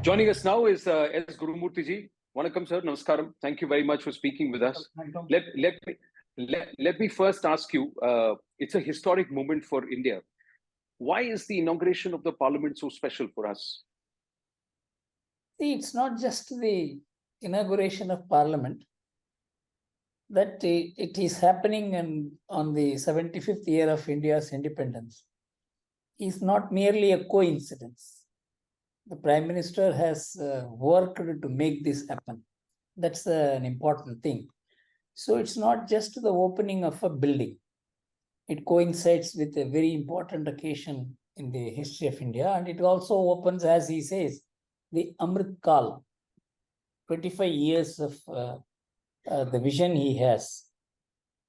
Joining us now is S. Gurumurthy ji. Vanakkam sir, namaskaram. Thank you very much for speaking with us. Let me first ask you, it's a historic moment for India. Why is the inauguration of the Parliament so special for us? See, it's not just the inauguration of Parliament, that it is happening on the 75th year of India's independence. It's not merely a coincidence. The Prime Minister has worked to make this happen. That's an important thing. So it's not just the opening of a building. It coincides with a very important occasion in the history of India, and it also opens, as he says, the Amrit Kal, 25 years of the vision he has.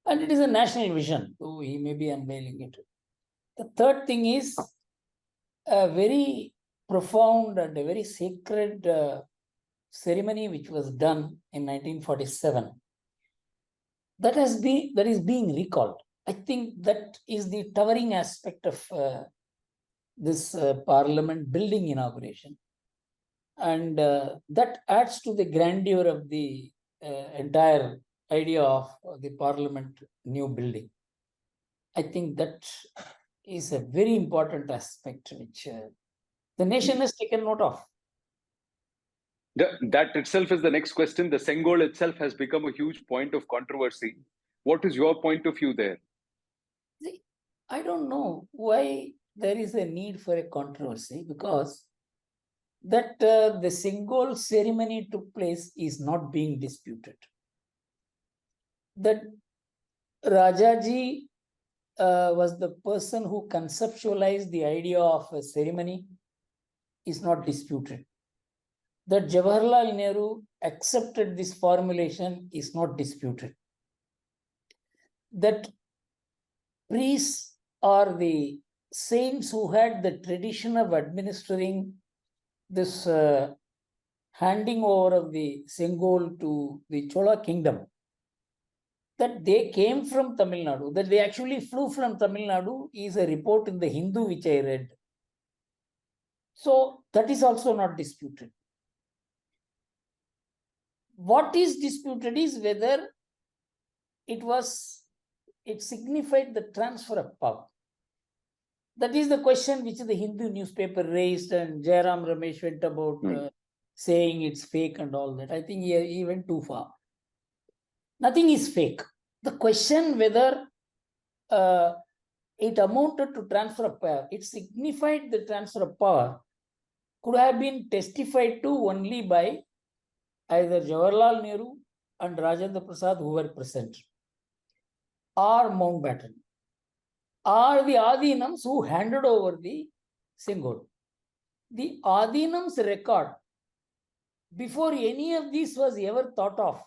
And it is a national vision, so he may be unveiling it. The third thing is a very profound and a very sacred ceremony which was done in 1947. That is being recalled. I think that is the towering aspect of this Parliament building inauguration. And that adds to the grandeur of the entire idea of the Parliament new building. I think that is a very important aspect which the nation has taken note of. That itself is the next question. The Sengol itself has become a huge point of controversy. What is your point of view there? See, I don't know why there is a need for a controversy, because that the Sengol ceremony took place is not being disputed. That Rajaji was the person who conceptualized the idea of a ceremony is not disputed. That Jawaharlal Nehru accepted this formulation is not disputed. That priests or the saints who had the tradition of administering this handing over of the Sengol to the Chola kingdom, that they came from Tamil Nadu, that they actually flew from Tamil Nadu is a report in the Hindu which I read. So that is also not disputed. What is disputed is whether it signified the transfer of power. That is the question which the Hindu newspaper raised, and Jairam Ramesh went about saying it's fake and all that. I think he went too far. Nothing is fake. The question whether it amounted to transfer of power, it signified the transfer of power, could have been testified to only by either Jawaharlal Nehru and Rajendra Prasad, who were present, or Mountbatten, or the Adinams who handed over the Sengol. The Adinams record, before any of this was ever thought of,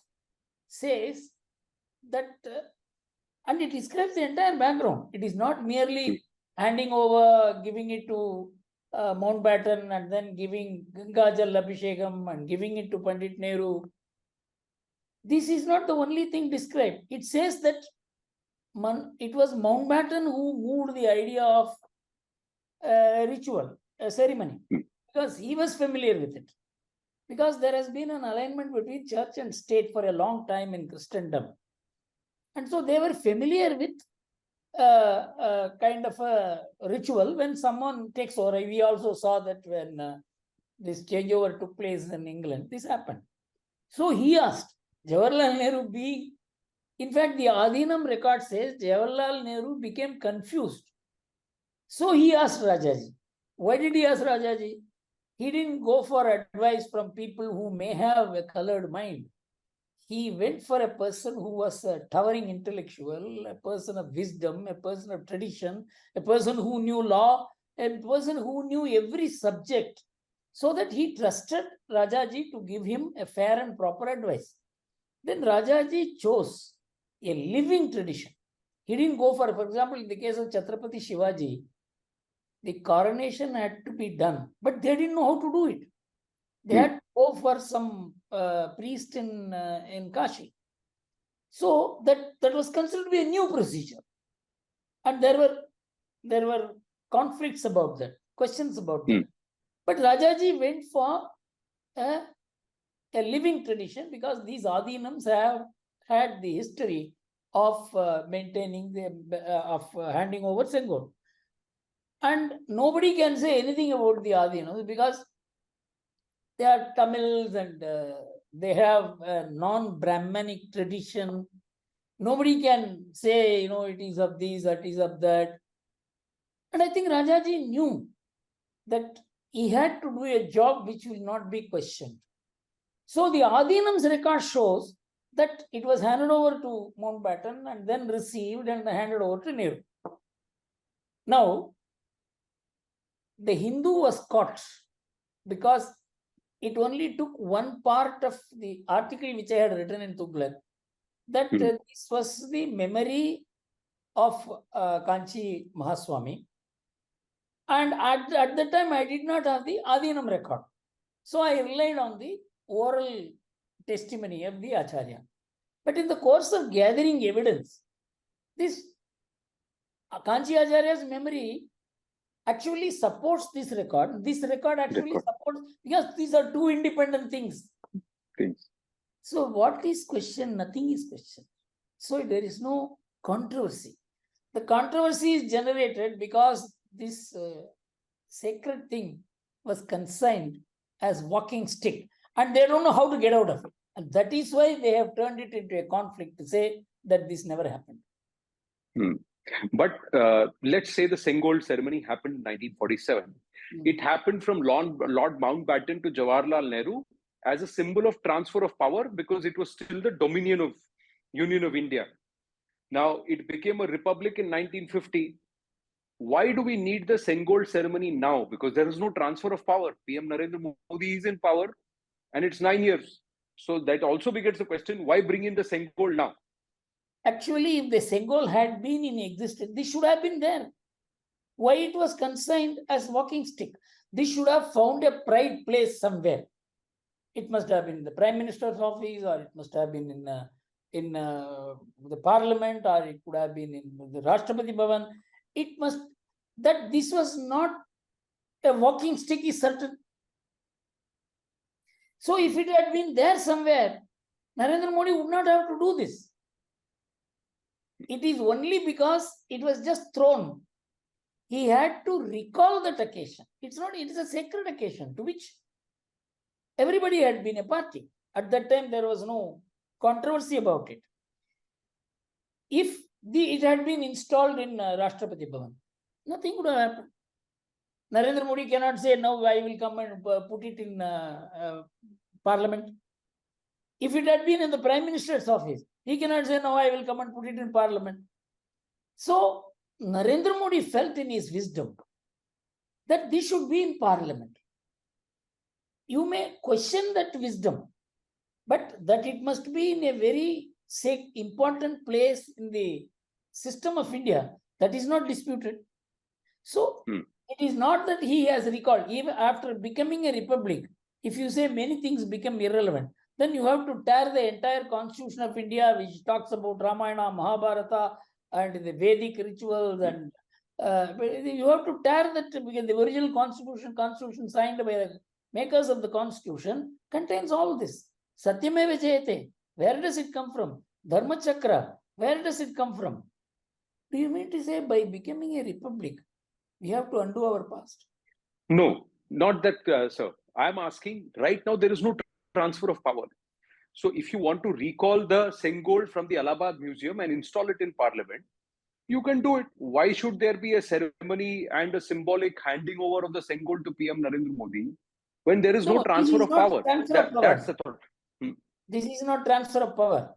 says that, and it describes the entire background. It is not merely handing over, giving it to Mountbatten and then giving Gangajal Abhishekam and giving it to Pandit Nehru. This is not the only thing described. It says that it was Mountbatten who moved the idea of a ritual, a ceremony, because he was familiar with it. Because there has been an alignment between church and state for a long time in Christendom. And so they were familiar with kind of a ritual when someone takes over. We also saw that when this changeover took place in England, this happened. So he asked, Jawaharlal Nehru being, in fact, the Adinam record says Jawaharlal Nehru became confused. So he asked Rajaji. Why did he ask Rajaji? He didn't go for advice from people who may have a colored mind. He went for a person who was a towering intellectual, a person of wisdom, a person of tradition, a person who knew law, a person who knew every subject, so that he trusted Rajaji to give him a fair and proper advice. Then Rajaji chose a living tradition. He didn't go for example, in the case of Chhatrapati Shivaji, the coronation had to be done, but they didn't know how to do it. They had to go for some priest in Kashi. So that was considered to be a new procedure. And there were conflicts about that, questions about that. But Rajaji went for a living tradition, because these Adinams have had the history of maintaining handing over Sengol. And nobody can say anything about the Adinams because they are Tamils and they have a non-Brahmanic tradition. Nobody can say, it is of this, that is of that. And I think Rajaji knew that he had to do a job which will not be questioned. So the Adinam's record shows that it was handed over to Mountbatten and then received and handed over to Nehru. Now, the Hindu was caught because it only took one part of the article which I had written in Tughlaq, that this was the memory of Kanchi Mahaswami. And at the time, I did not have the Adinam record. So I relied on the oral testimony of the Acharya. But in the course of gathering evidence, this Kanchi Acharya's memory actually supports this record. This record actually supports, because these are two independent things. So what is questioned? Nothing is questioned. So there is no controversy. The controversy is generated because this sacred thing was consigned as walking stick, and they don't know how to get out of it. And that is why they have turned it into a conflict to say that this never happened. But let's say the Sengol ceremony happened in 1947. It happened from Lord Mountbatten to Jawaharlal Nehru as a symbol of transfer of power, because it was still the dominion of Union of India. Now, it became a republic in 1950. Why do we need the Sengol ceremony now? Because there is no transfer of power. PM Narendra Modi is in power and it's 9 years. So that also begets the question, why bring in the Sengol now? Actually, if the Sengol had been in existence, this should have been there. Why it was consigned as walking stick? This should have found a pride place somewhere. It must have been in the Prime Minister's office, or it must have been in the Parliament, or it could have been in the Rashtrapati Bhavan. It must, that this was not a walking stick is certain. So if it had been there somewhere, Narendra Modi would not have to do this. It is only because it was just thrown. He had to recall that occasion. It is a sacred occasion to which everybody had been a party. At that time, there was no controversy about it. If it had been installed in Rashtrapati Bhavan, nothing would have happened. Narendra Modi cannot say, now I will come and put it in Parliament. If it had been in the Prime Minister's office, he cannot say, now I will come and put it in Parliament. So Narendra Modi felt in his wisdom that this should be in Parliament. You may question that wisdom, but that it must be in a very important place in the system of India, that is not disputed. So it is not that he has recalled. Even after becoming a republic, if you say many things become irrelevant, then you have to tear the entire constitution of India, which talks about Ramayana, Mahabharata, and the Vedic rituals, and you have to tear that, because the original constitution signed by the makers of the constitution contains all this. Satyameva Jayate, where does it come from? Dharma Chakra, where does it come from? Do you mean to say by becoming a republic, we have to undo our past? No, not that, sir. I'm asking, right now there is no transfer of power. So if you want to recall the Sengol from the Allahabad Museum and install it in Parliament, you can do it. Why should there be a ceremony and a symbolic handing over of the Sengol to PM Narendra Modi when there is no transfer of power? That's the thought. This is not transfer of power.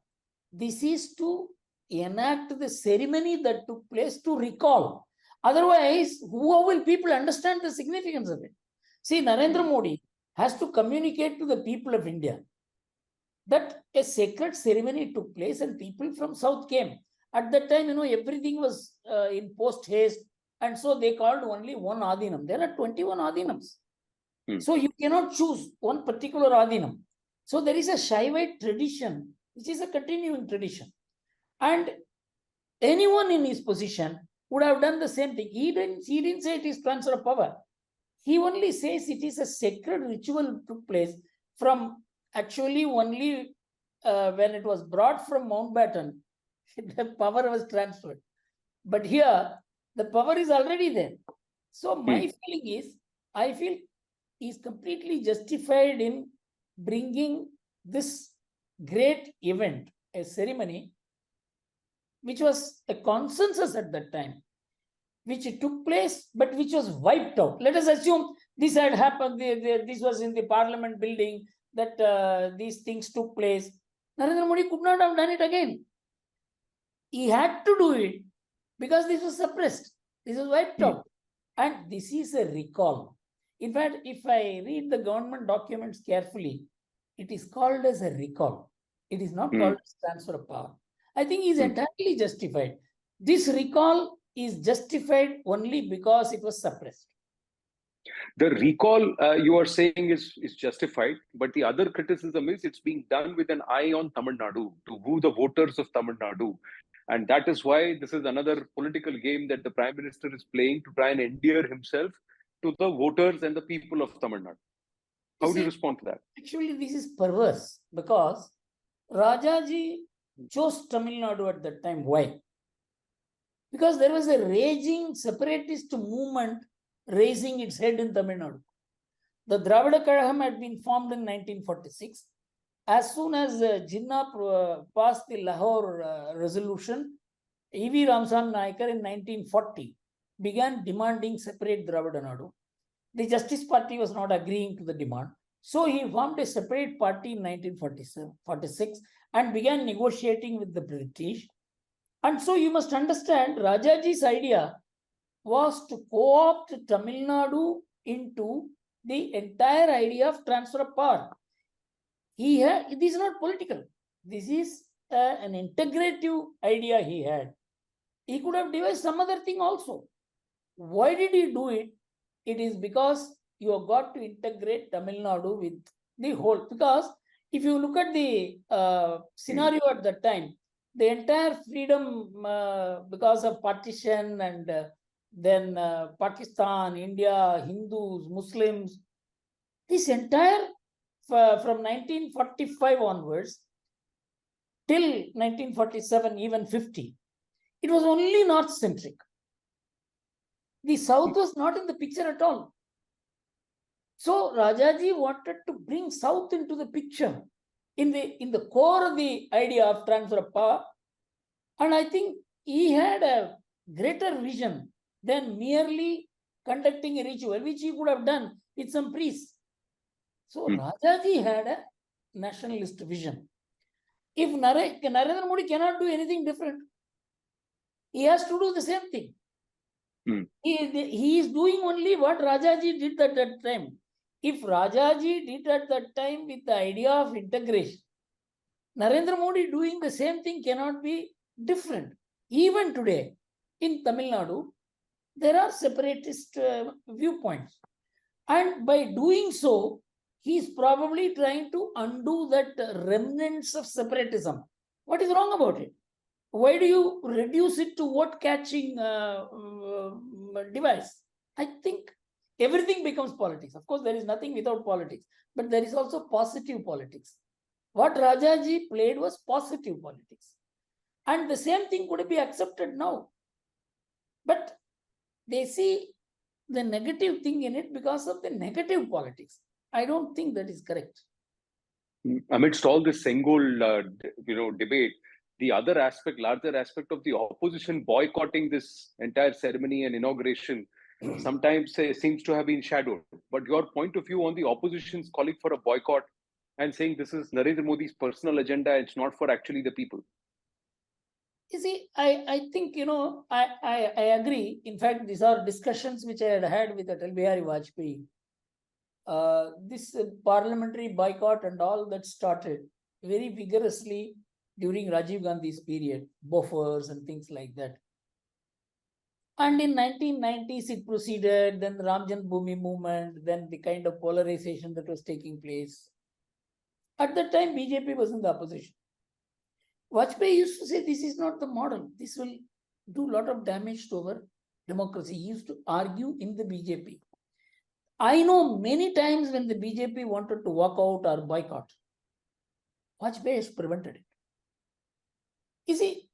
This is to enact the ceremony that took place to recall. Otherwise, how will people understand the significance of it? See, Narendra Modi has to communicate to the people of India that a sacred ceremony took place and people from South came. At that time, everything was in post haste, and so they called only one Adinam. There are 21 Adinams. So you cannot choose one particular Adinam. So there is a Shaivite tradition, which is a continuing tradition. And anyone in his position would have done the same thing. He didn't say it is transfer of power. He only says it is a sacred ritual took place from actually only when it was brought from Mountbatten, the power was transferred. But here, the power is already there. So my feeling is, I feel is completely justified in bringing this great event, a ceremony, which was a consensus at that time, which took place, but which was wiped out. Let us assume this had happened, this was in the Parliament building, that these things took place. Narendra Modi could not have done it again. He had to do it because this was suppressed. This was wiped out. And this is a recall. In fact, if I read the government documents carefully, it is called as a recall. It is not called as transfer of power. I think it is entirely justified. This recall is justified only because it was suppressed. The recall you are saying is justified, but the other criticism is it's being done with an eye on Tamil Nadu, to woo the voters of Tamil Nadu. And that is why this is another political game that the Prime Minister is playing to try and endear himself to the voters and the people of Tamil Nadu. How do you respond to that? Actually, this is perverse because Rajaji chose Tamil Nadu at that time. Why? Because there was a raging separatist movement raising its head in Tamil Nadu. The Dravida Kazhagam had been formed in 1946. As soon as Jinnah passed the Lahore resolution, E.V. Ramsam Naikar in 1940 began demanding separate Dravida Nadu. The Justice Party was not agreeing to the demand. So he formed a separate party in 1946 and began negotiating with the British. And so you must understand, Rajaji's idea was to co-opt Tamil Nadu into the entire idea of transfer of power. This is not political. This is an integrative idea he had. He could have devised some other thing also. Why did he do it? It is because you have got to integrate Tamil Nadu with the whole. Because if you look at the scenario at that time, the entire freedom because of partition and then Pakistan, India, Hindus, Muslims, this entire from 1945 onwards till 1947, even 50, it was only North-centric. The South was not in the picture at all. So Rajaji wanted to bring South into the picture in the core of the idea of transfer of power. And I think he had a greater vision than merely conducting a ritual, which he could have done with some priests. So Rajaji had a nationalist vision. If Narendra Modi cannot do anything different, he has to do the same thing. He is doing only what Rajaji did at that time. If Rajaji did at that time with the idea of integration, Narendra Modi doing the same thing cannot be different. Even today, in Tamil Nadu, there are separatist viewpoints. And by doing so, he is probably trying to undo that remnants of separatism. What is wrong about it? Why do you reduce it to vote-catching device? I think everything becomes politics. Of course, there is nothing without politics, but there is also positive politics. What Rajaji played was positive politics. And the same thing could be accepted now. But they see the negative thing in it because of the negative politics. I don't think that is correct. Amidst all this Sengol, debate, the other aspect, larger aspect of the opposition boycotting this entire ceremony and inauguration sometimes seems to have been shadowed. But your point of view on the opposition's calling for a boycott and saying this is Narendra Modi's personal agenda, it's not for actually the people. You see, I think, I agree. In fact, these are discussions which I had with Atal Bihari Vajpayee. This parliamentary boycott and all that started very vigorously during Rajiv Gandhi's period, Bofors and things like that. And in 1990s, it proceeded, then the Ramjan Bhumi movement, then the kind of polarization that was taking place. At that time, BJP was in the opposition. Vajpayee used to say, this is not the model. This will do a lot of damage to our democracy. He used to argue in the BJP. I know many times when the BJP wanted to walk out or boycott, Vajpayee has prevented it. You see,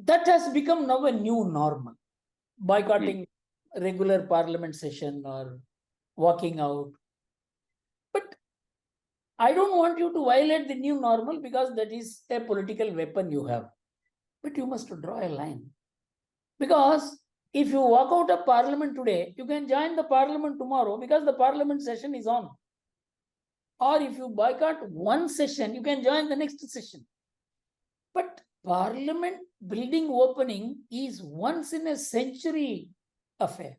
that has become now a new normal. Boycotting regular parliament session or walking out. But I don't want you to violate the new normal because that is a political weapon you have. But you must draw a line. Because if you walk out of parliament today, you can join the parliament tomorrow because the parliament session is on. Or if you boycott one session, you can join the next session. But parliament building opening is once in a century affair.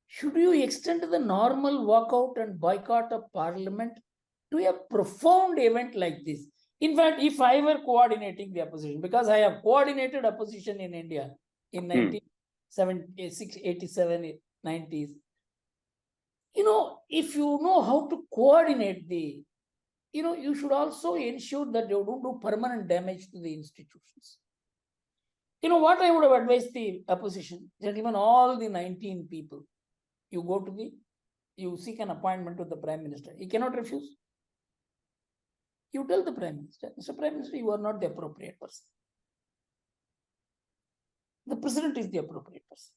Should you extend the normal walkout and boycott of parliament to a profound event like this? In fact, if I were coordinating the opposition, because I have coordinated opposition in India in 1986, 87, 90s, if you know how to coordinate the, you should also ensure that you don't do permanent damage to the institutions. What I would have advised the opposition, gentlemen, all the 19 people, you seek an appointment with the Prime Minister. He cannot refuse. You tell the Prime Minister, Mr. Prime Minister, you are not the appropriate person. The President is the appropriate person.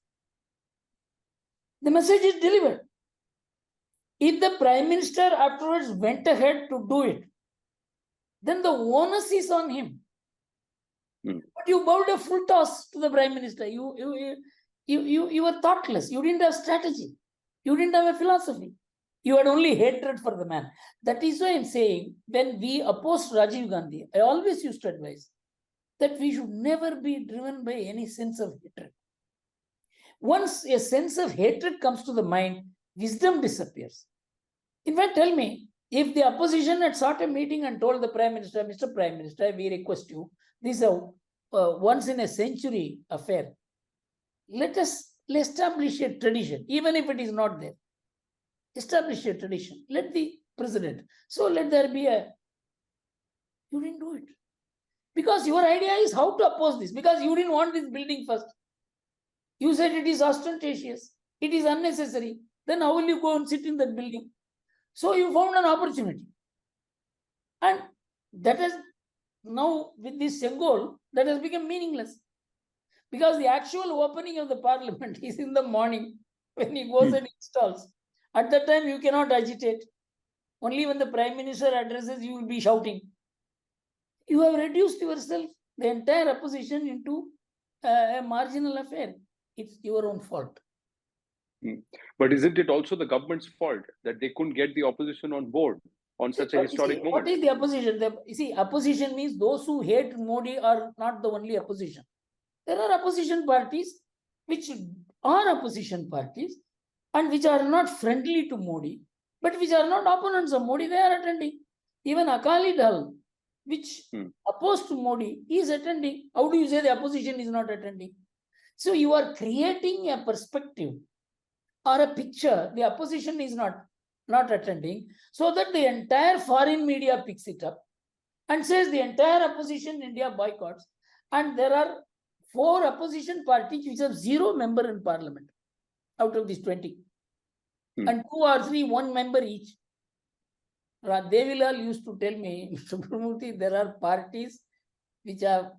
The message is delivered. If the Prime Minister afterwards went ahead to do it, then the onus is on him. But you bowed a full toss to the Prime Minister. You were thoughtless. You didn't have strategy. You didn't have a philosophy. You had only hatred for the man. That is why I'm saying, when we opposed Rajiv Gandhi, I always used to advise that we should never be driven by any sense of hatred. Once a sense of hatred comes to the mind, wisdom disappears. In fact, tell me, if the opposition had sought a meeting and told the Prime Minister, Mr. Prime Minister, we request you, this is a once in a century affair. Let us establish a tradition, even if it is not there. Establish a tradition. Let the President. So let there be a... You didn't do it. Because your idea is how to oppose this. Because you didn't want this building first. You said it is ostentatious. It is unnecessary. Then how will you go and sit in that building? So you found an opportunity. And that is now with this Sengol, that has become meaningless. Because the actual opening of the parliament is in the morning when he goes and installs. At that time, you cannot agitate. Only when the Prime Minister addresses, you will be shouting. You have reduced yourself, the entire opposition, into a marginal affair. It's your own fault. But isn't it also the government's fault that they couldn't get the opposition on board on such a historic moment? What is the opposition? Opposition means those who hate Modi are not the only opposition. There are opposition parties which are opposition parties and which are not friendly to Modi, but which are not opponents of Modi. They are attending. Even Akali Dal, which opposed to Modi, is attending. How do you say the opposition is not attending? So you are creating a perspective or a picture. The opposition is not attending, so that the entire foreign media picks it up and says the entire opposition in India boycotts. And there are 4 opposition parties which have 0 member in parliament out of these 20. And 2 or 3, 1 member each. Devilal used to tell me, Mr. Gurumurthy, there are parties which have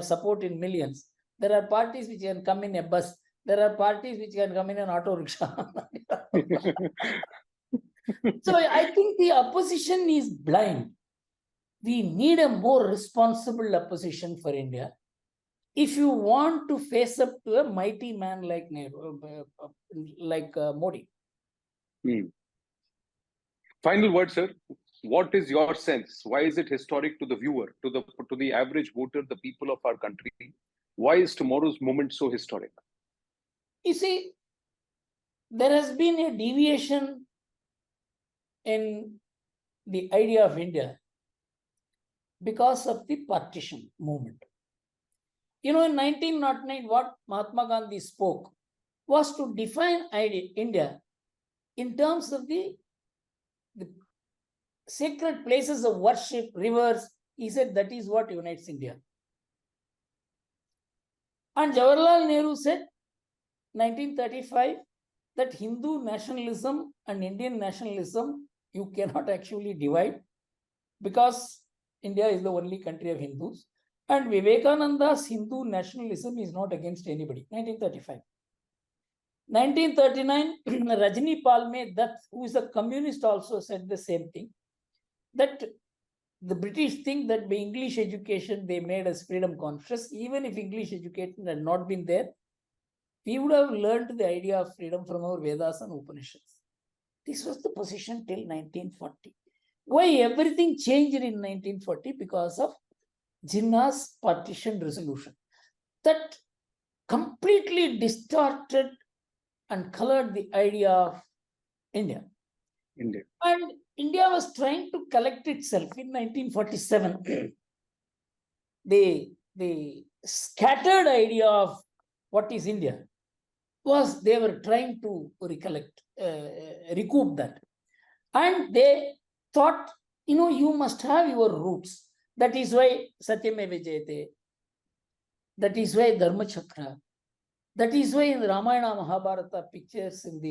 support in millions. There are parties which can come in a bus. There are parties which can come in an auto rickshaw. So I think the opposition is blind. We need a more responsible opposition for India. If you want to face up to a mighty man like Nehru, Modi. Final word, sir. What is your sense? Why is it historic to the viewer, to the average voter, the people of our country? Why is tomorrow's moment so historic? You see, there has been a deviation in the idea of India because of the partition movement. In 1909, what Mahatma Gandhi spoke was to define India in terms of the sacred places of worship, rivers. He said that is what unites India. And Jawaharlal Nehru said 1935, that Hindu nationalism and Indian nationalism, you cannot actually divide, because India is the only country of Hindus. And Vivekananda's Hindu nationalism is not against anybody. 1935. 1939, Rajni Palme Dutt, who is a communist, also said the same thing, that the British think that by English education they made us freedom conscious. Even if English education had not been there, we would have learned the idea of freedom from our Vedas and Upanishads. This was the position till 1940. Why everything changed in 1940? Because of Jinnah's partition resolution. That completely distorted and colored the idea of India. And India was trying to collect itself in 1947. The scattered idea of what is India was they were trying to recoup that. And they thought, you must have your roots. That is why Satyameva Jayate. That is why Dharmachakra. That is why in the Ramayana Mahabharata pictures in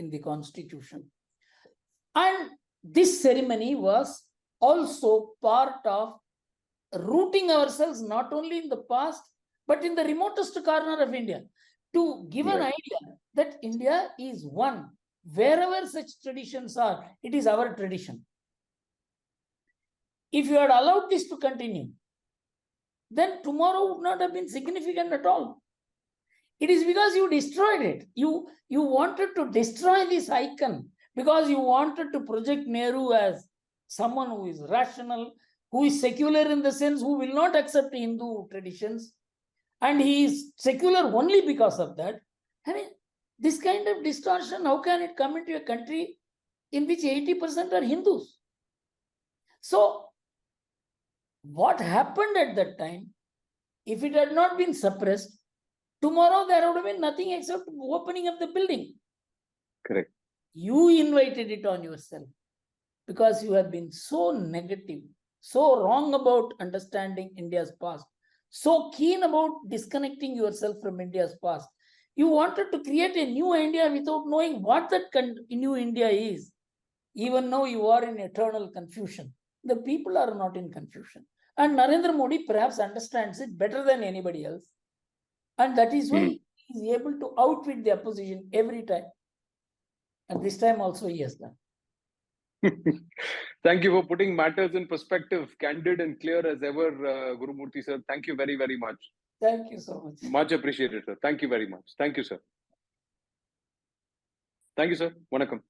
the constitution. And this ceremony was also part of rooting ourselves not only in the past, but in the remotest corner of India, to give an idea that India is one. Wherever such traditions are, it is our tradition. If you had allowed this to continue, then tomorrow would not have been significant at all. It is because you destroyed it. You wanted to destroy this icon because you wanted to project Nehru as someone who is rational, who is secular in the sense who will not accept Hindu traditions. And he is secular only because of that. I mean, this kind of distortion, how can it come into a country in which 80% are Hindus? So, what happened at that time, if it had not been suppressed, tomorrow there would have been nothing except opening of the building. Correct. You invited it on yourself because you have been so negative, so wrong about understanding India's past, so keen about disconnecting yourself from India's past. You wanted to create a new India without knowing what that new India is. Even now you are in eternal confusion. The people are not in confusion. And Narendra Modi perhaps understands it better than anybody else. And that is why he is able to outwit the opposition every time. And this time also he has done. Thank you for putting matters in perspective, candid and clear as ever, Gurumurthy sir. Thank you very, very much. Thank you so much. Much appreciated, sir. Thank you very much. Thank you, sir. Thank you, sir. Vanakkam.